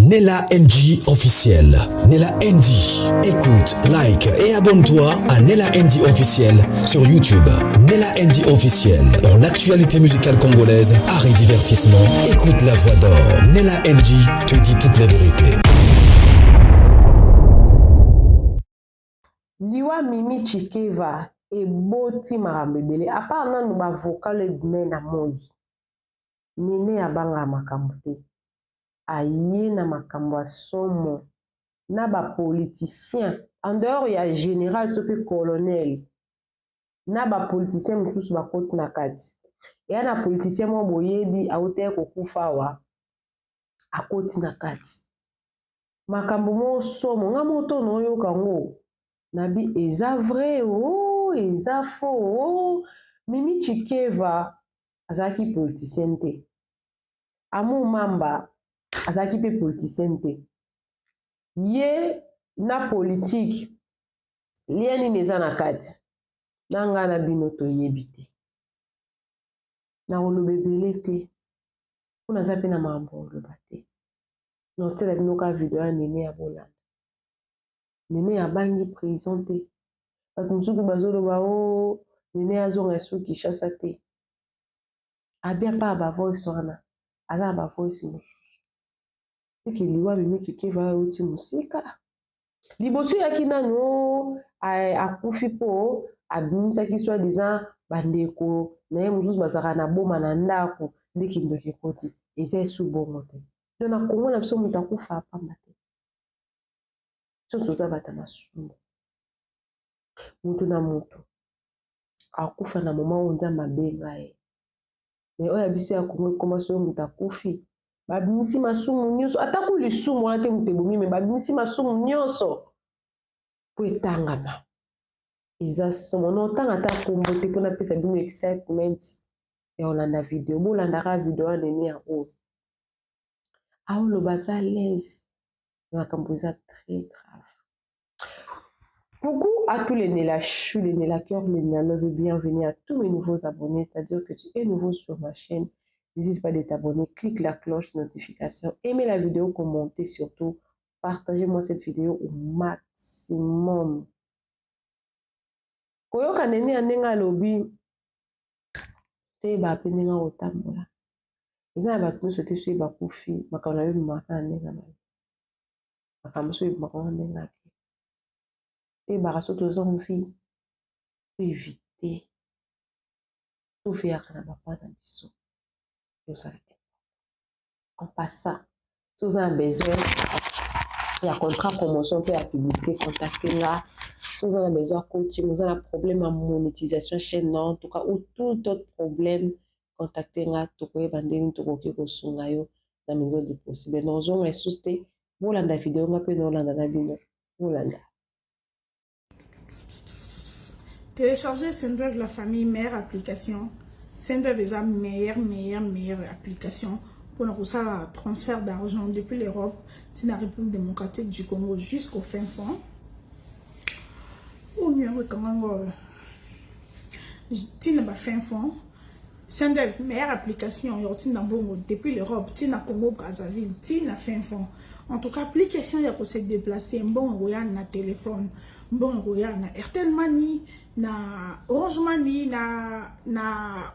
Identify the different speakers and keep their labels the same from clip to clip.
Speaker 1: Nella NG officiel. Nella NG. Écoute, like et abonne-toi à Nella NG officiel sur YouTube. Nella NG officiel. Pour l'actualité musicale congolaise, art et divertissement, écoute la voix d'or. Nella NG te dit toutes les vérités.
Speaker 2: Liwa Mimi Chikeva et Boti Marambebele. À part non, nous avons vocal de na moi. Nene abanga makambote. Aye na makambo somo. Na ba politicien. En dehors, il y a général, tu colonel. Na ba politicien mususu ba kote na kati. Et na politicien mo boyebi a hotel kokufawa. A kote na kati. Makambo mo somo. Nga moto no yo kango. Nabi eza vrai oh eza faux oh Mimi Chikeva azaki politicien te Amu Mamba azaki pe politicien te ye na politique lieni neza na kati nanga na bino to yebite na olobebele te kuna zape na mambo lobate no tela bino ka video ya nene ya bolanda Nene ya bangi présenté. Parce que nous sommes bazoloba o nene azonga esu Kinshasa te. Abia pa ba voice wana. Ala ba voice mo. Tiki liwa Mimi Chikeva uti musika. Libosu ya kina no akufi po abimisa ki soit disant bandeko na ye mususu bazaka na boma na ndako ndiki ndoki koti. Eza esu bongo te. Donc na Congo na biso mutu akufa apamba te. Soto bata masumu mutu na mutu akufa na moma onza mabenga e mais oya biso ya Kongo koma so mutu akufi babimisi masumu nyonso atako lisumu wana te mutu ebomi me babimisi masumu nyonso po etangama eza somo no otanga ata kombo te mpona pesa bino excitement ya olanda video bolandaka video ya nene ya oyo aoloba aza lese makambo eza très grave. Coucou à tous les Nélachou, les Nélakeurs, les Nélalove, bienvenue à tous mes nouveaux abonnés, c'est-à-dire que tu es nouveau sur ma chaîne, n'hésite pas de t'abonner, clique la cloche de notification, aimez la vidéo, commentez surtout, partagez-moi cette vidéo au maximum. Koyoka nene anenga lobi, te ba penenga otambola. Eza ba tunu sote sui ba kufi, makana yo maka anenga mali. Makana sui makana anenga. Et barasoto aux envies, pour éviter tout faire à la bas d'ambition. En passant, si vous avez besoin, il y a contrat promotion pour la publicité, contactez-la. Si vous avez besoin de coaching, vous avez un problème en monétisation chaîne, en tout cas, ou tout autre problème, contactez-la. Tout le monde tout le monde dans la maison du possible. Nous avons les souscrits. Vous l'avez la vidéo, on peut nous l'en la vidéo. Vous l'avez.
Speaker 3: Télécharger Sendwave la famille meilleure application. Sendwave est la meilleure application pour nous faire un transfert d'argent depuis l'Europe, de la République démocratique du Congo jusqu'au fin fond. Ou mieux, comment tu n'as fin fond. Sendwave meilleure application depuis l'Europe, tu n'as Congo Brazzaville, tu n'as fin fond. En tout cas, application, il y a pour se déplacer. Bon, on a un téléphone. Bon, on a un Airtel Money, na Orange Money, na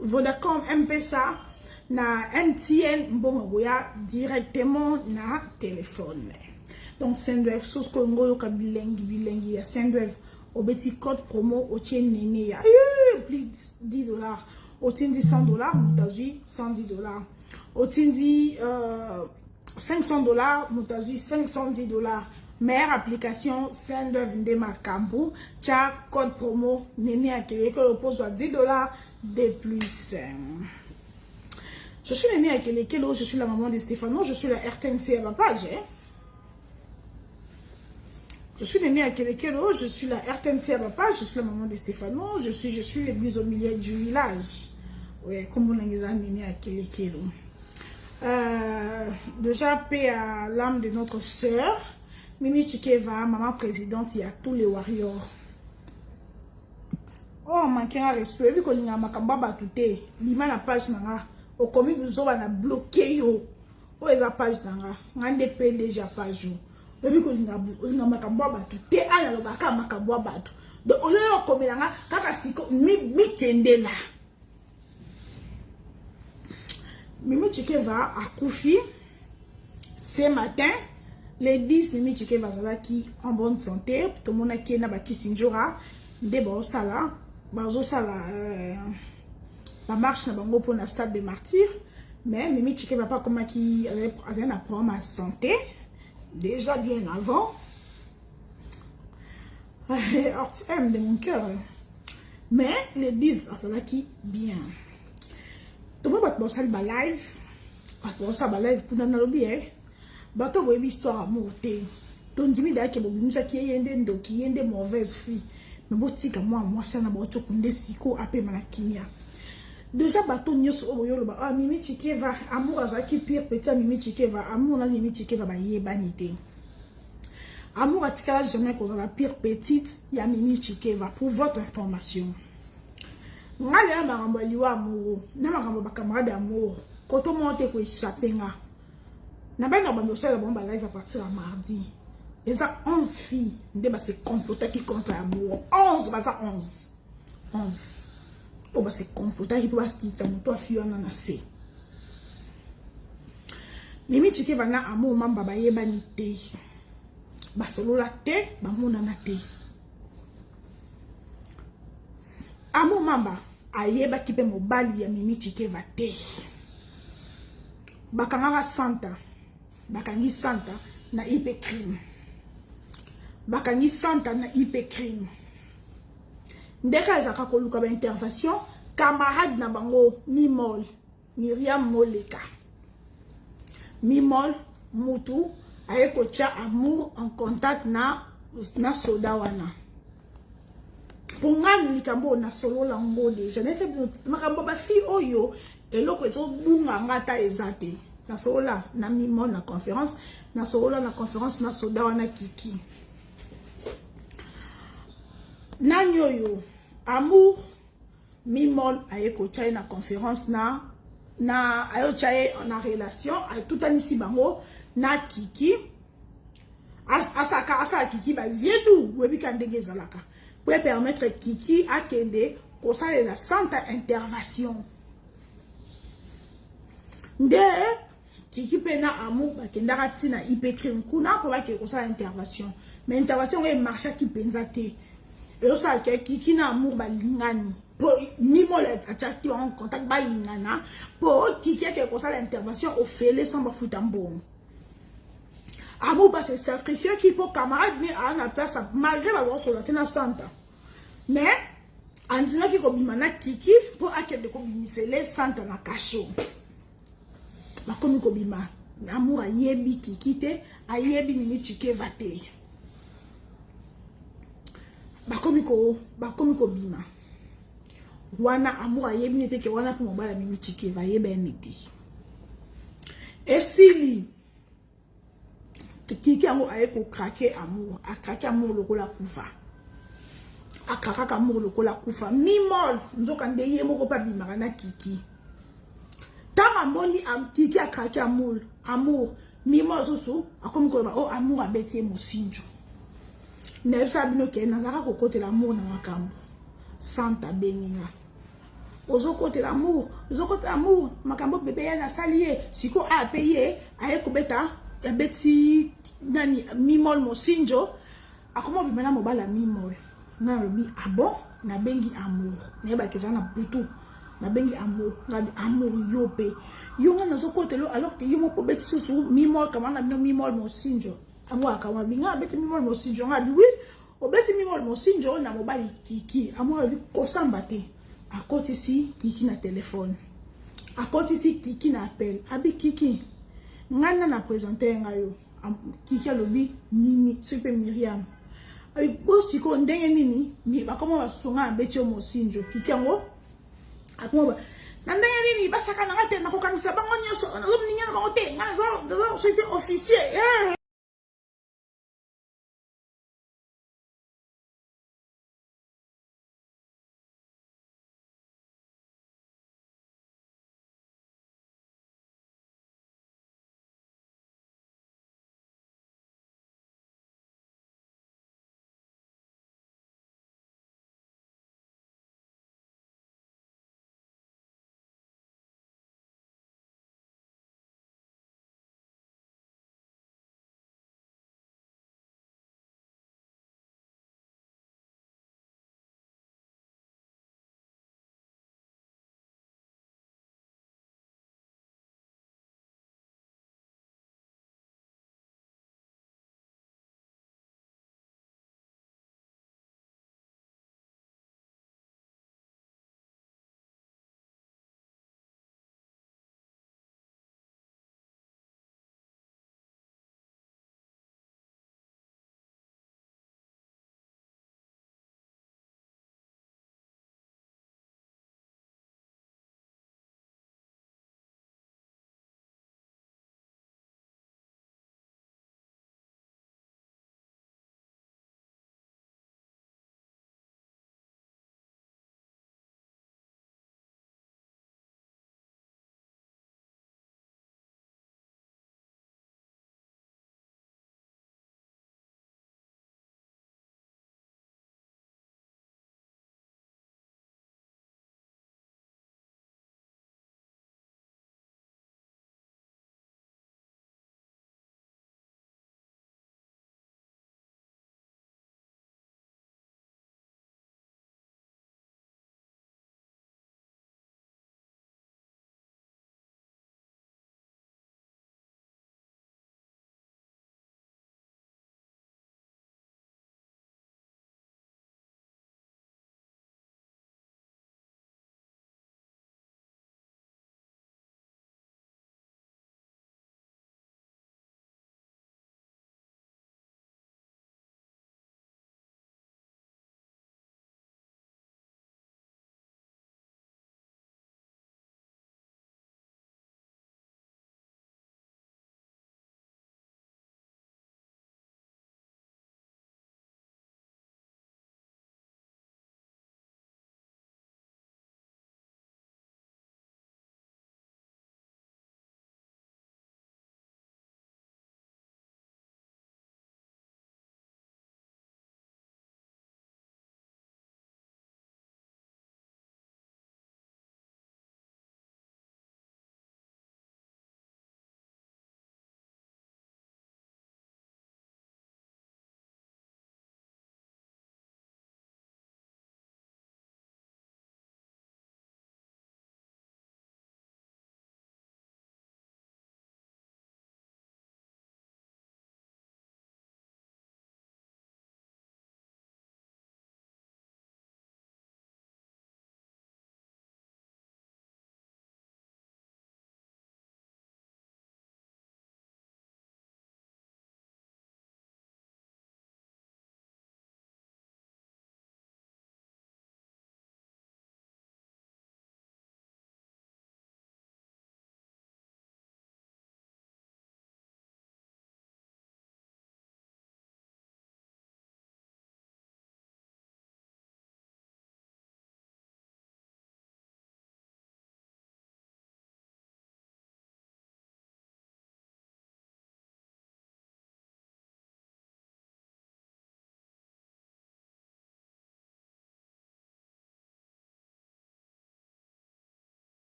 Speaker 3: Vodacom, M-Pesa, na MTN. Bon, on a directement na téléphone. Donc, Sendwave, sous Congo, il y a bilingue, ya Sendwave, au petit code promo, au tien néné, plus $10. Au tien dit $100, Moutazoui, $110. Au tien dit $500, Moutazoui, $510. Meilleure application, Sendwave Ndemakambu. Tcha, code promo, Néné Akele, que le poste soit $10 de plus. Je suis Néné Akele, je suis la maman de Stéphano, je suis la RTNC à ma page. Je suis Néné Akele, je suis la RTNC à ma page, je suis la maman de Stéphano, je suis l'église au milieu du village. Oui, comme on a dit, Néné Akele. Déjà, paix à l'âme de notre sœur. Mimi Chikeva, maman présidente, il y a tous les warriors. Oh, manqué un respect. Vu qu'on a makamba batute, lima la page nanga, au commis nous on a bloqué yo. o eza page nanga ngande pe déjà page obi ko linga makambo bato te ana lo baka makambo bato donc on le komelanga kaka siko mi kendela Mimi Chikeva a Koufi ce matin les 10 Mimi Chikeva qui en bonne santé tout le monde a qui na ba kisinjora de ba sala bazo sala la marche na bango pour la stade de martyr mais Mimi Chikeva pas comme qui avait un problème à santé déjà bien avant RTM de mon cœur mais les 10 ça qui bien tout le monde va passer le live, va passer le live pour nous lobby bato boyebi histoire amour te ton dimi da ke bobimisa ki yende ndoki yende mauvaise fille mais botika moi sana ba otokunde siko apema na kimia déjà bato nyoso oyo loba ah Mimi Chikeva amour azaki pire petit Mimi Chikeva amour na Mimi Chikeva ba yebani te amour atikala jamais cause la pire petite ya Mimi Chikeva pour votre information. Nga ya makambo liwa amour na makambo ba camarade amour koto monte ko échapper nga na ba na bando sala bomba live à partir de mardi et ça 11 filles nde ba se comploter qui contre amour 11 ba ça 11 o ba se comploter qui pour quitter moto afio na se Mimi Chikeva na amour mamba ba yebani te ba solo la te ba mona na te amour mamba ayeba kipe mobali ya Mimi Chikeva te bakangaka santa bakangi santa na IP crime bakangi santa na IP crime ndeka ezaka koluka ba intervention camarade na bango Mimol Miriam Moleka Mimol mutu ayeko tia amour en contact na soda wana Pongani likambo na solo la ngo déjà ne fait makambo ba fi oyo eloko ezo bunga ngata ezate na solo la na Mimol na conférence na solo la na conférence na soda wana kiki na nyoyo amour Mimol ayeko chai na conférence na ayo chai en relation ay tout anisi bango na kiki asa kiki ba ziedu webi kandege zalaka pour permettre Kiki à Kende qu'on sache la sainte intervention. De Kiki pena amour ba Kenda ratina IP crime kuna pour que qu'on sache intervention. Mais intervention est marché qui penzate. Et ça que Kiki na amour ba lingani. Pour Mimol a qui en contact ba lingana pour Kiki que qu'on sache l'intervention au fêlé sans ba foutambo. Amour ba se sacrifier qui pour camarade ni à la place malgré la zone sur la tena santa. Mais andina ki kobima na Kiki pour akende kobimisele santa na kasho. Bakomi kobima amour ayebi Kiki te ayebi Mimi Chikeva te. Bakomi kobima. Wana amour ayebi nete ke wana pour mobala Mimi Chikeva yebe nete. Esili Kiki amour ayeko craquer amour, a craquer amour lokola kufa. Akaka amour lokola kufa. Mimol nzoka ndeye moko pa bimaka na Kiki. Tama moni Kiki a craquer amour. Mimol susu akomi ko ba o amour abeti mosinjo. Nebsa bino ke nazaka ko kote l'amour na makambo. Santa beninga. Ozo kote l'amour, makambo bebe ya na salier, siko a payer, ayeko beta ya beti nani Mimol mosinjo akoma bimana mobala Mimol na lobi abo na bengi amour na ba kezana butu na bengi amour na amour yope yonga na sokotelo alors que yomo po beti susu Mimol kama na Mimol mosinjo amwa akama binga beti Mimol mosinjo ngabi oui obeti Mimol mosinjo na mobali Kiki amwa lobi kosamba te akoti si Kiki na téléphone akoti si Kiki na appel abi Kiki ngana na présenter ngayo Kiki lobi Mimi super Miriam ay bosi ko ndenge nini mi bakoma basonga betio mosinjo Kiki ngo akoma na ndenge nini basaka na ngate na kokangisa bango nyoso na lomninga na bango te ngaza super officier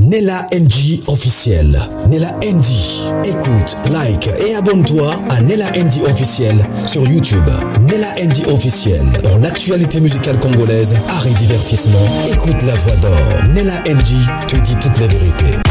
Speaker 1: Nella NG officiel. Nella NG. Écoute, like et abonne-toi à Nella NG officiel sur YouTube. Nella NG officiel. Pour l'actualité musicale congolaise, art et divertissement, écoute la voix d'or. Nella NG te dit toutes les vérités.